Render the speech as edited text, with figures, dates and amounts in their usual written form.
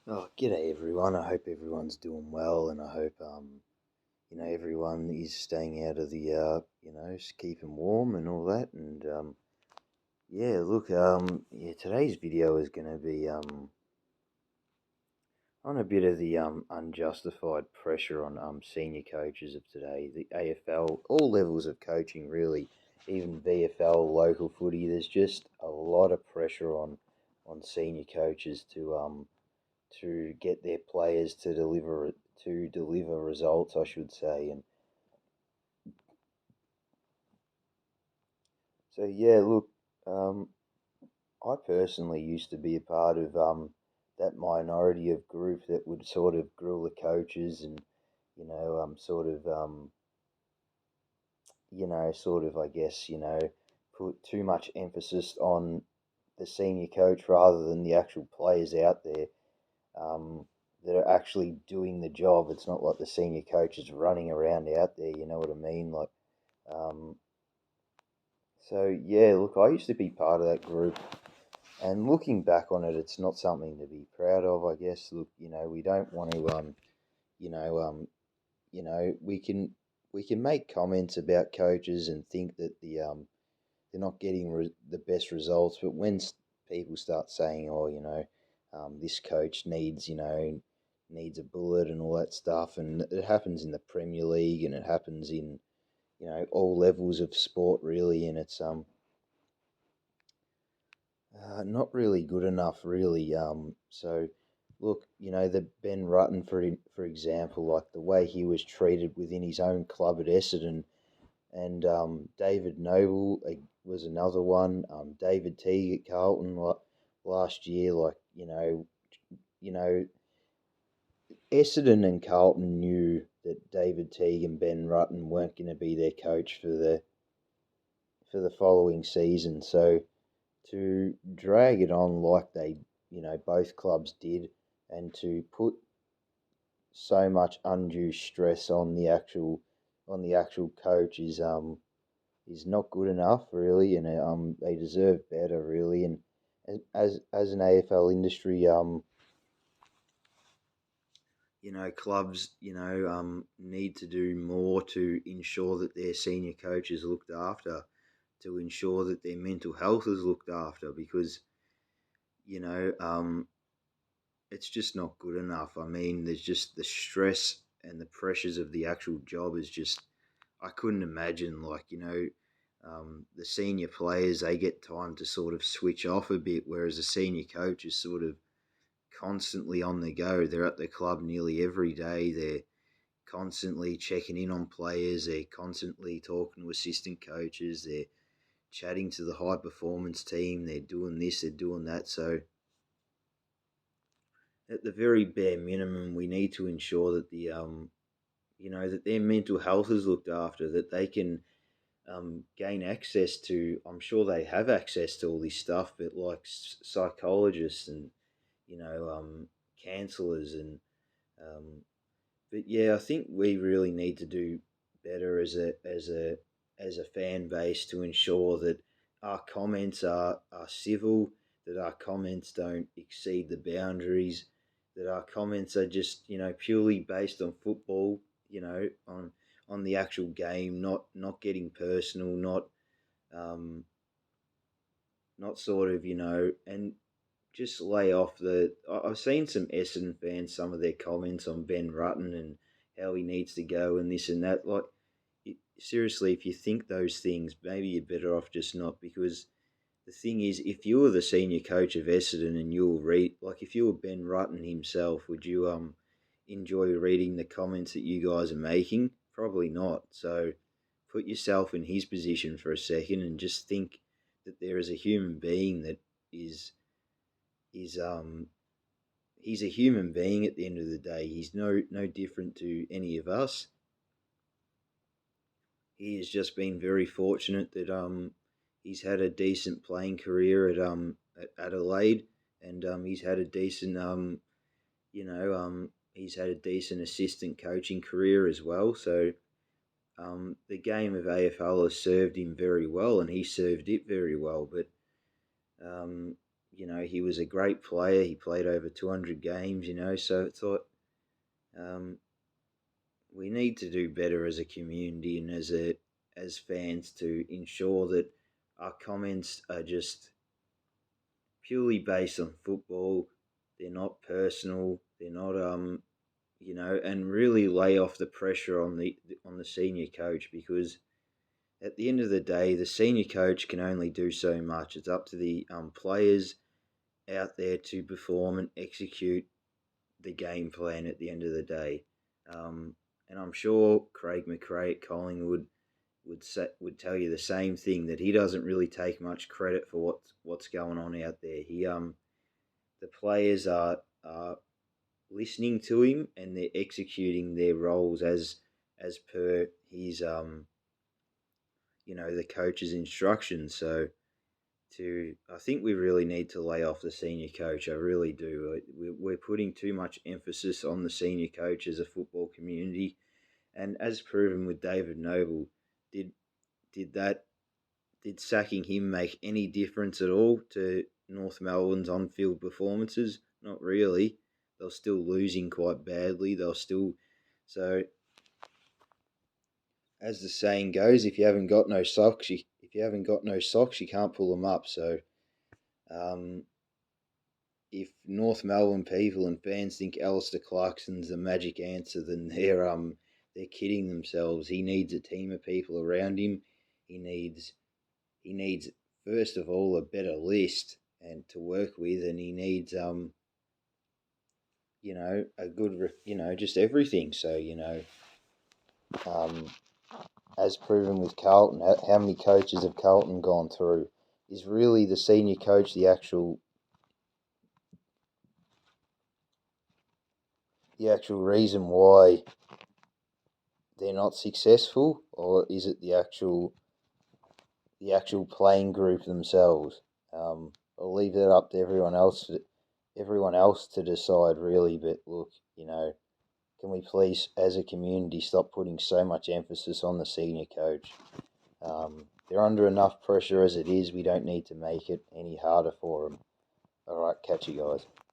Oh, g'day everyone. I hope everyone's doing well, and I hope everyone is staying out of the just keeping warm and all that. And yeah, look, today's video is going to be on a bit of the unjustified pressure on senior coaches of today, the AFL, all levels of coaching really, even VFL, local footy. There's just a lot of pressure on senior coaches to get their players to deliver results, I should say. And so yeah, look, um, I personally used to be a part of that minority of group that would sort of grill the coaches and sort of I guess put too much emphasis on the senior coach rather than the actual players out there um, that are actually doing the job. It's not like the senior coach is running around out there. You know what I mean? Um, so yeah, look, I used to be part of that group, and looking back on it, it's not something to be proud of. I guess. Look, we don't want to, you know, um, we can make comments about coaches and think that they're not getting the best results, but when people start saying, oh, this coach needs a bullet and all that stuff, and it happens in the Premier League and it happens in all levels of sport really, and it's not really good enough really. So look, the Ben Rutten for example, like the way he was treated within his own club at Essendon, and David Noble was another one. David Teague at Carlton last year, you know Essendon and Carlton knew that David Teague and Ben Rutten weren't going to be their coach for the following season. So to drag it on like they, both clubs did, and to put so much undue stress on the actual coach is not good enough really, and they deserve better really. And as an AFL industry, clubs, need to do more to ensure that their senior coach is looked after, to ensure that their mental health is looked after, because you know, it's just not good enough. I mean, there's just the stress and the pressures of the actual job is just, I couldn't imagine, the senior players, they get time to sort of switch off a bit, whereas a senior coach is sort of constantly on the go. They're at the club nearly every day. They're constantly checking in on players. They're constantly talking to assistant coaches. They're chatting to the high performance team. They're doing this, they're doing that. So at the very bare minimum, we need to ensure that that their mental health is looked after, that they can gain access to. I'm sure they have access to all this stuff, but like psychologists and counselors and um, but yeah, I think we really need to do better as a fan base to ensure that our comments are civil, that our comments don't exceed the boundaries, that our comments are just purely based on football, on the actual game, not getting personal, um, not sort of and just lay off the. I've seen some Essendon fans, some of their comments on Ben Rutten and how he needs to go and this and that. Like, seriously, if you think those things, maybe you're better off just not. Because the thing is, if you were the senior coach of Essendon and you were if you were Ben Rutten himself, would you enjoy reading the comments that you guys are making? Probably not. So put yourself in his position for a second and just think that there is a human being that is is he's a human being at the end of the day. He's no different to any of us. He has just been very fortunate that he's had a decent playing career at Adelaide, and he's had a decent he's had a decent assistant coaching career as well. So the game of AFL has served him very well, and he served it very well. But um, he was a great player. He played over 200 games. So it's like um, we need to do better as a community and as fans to ensure that our comments are just purely based on football. They're not personal. They're not and really lay off the pressure on the senior coach, because at the end of the day, the senior coach can only do so much. It's up to the players out there to perform and execute the game plan at the end of the day. Um, and I'm sure Craig McRae at Collingwood would tell you the same thing, that he doesn't really take much credit for what's going on out there. The players are listening to him, and they're executing their roles as per his the coach's instructions. So I think we really need to lay off the senior coach. I really do. We're putting too much emphasis on the senior coach as a football community, and as proven with David Noble, did did that did sacking him make any difference at all to North Melbourne's on-field performances? Not really. They're still losing quite badly. So, as the saying goes, if you haven't got no socks, you can't pull them up. So, um, if North Melbourne people and fans think Alistair Clarkson's the magic answer, then they're kidding themselves. He needs a team of people around him. He needs first of all a better list and to work with, and he needs a good just everything. So um, as proven with Carlton, how many coaches have Carlton gone through? Is really the senior coach the actual reason why they're not successful, or is it the actual playing group themselves? I'll leave that up to everyone else to decide, really. But look, can we please, as a community, stop putting so much emphasis on the senior coach? They're under enough pressure as it is. We don't need to make it any harder for them. All right, catch you guys.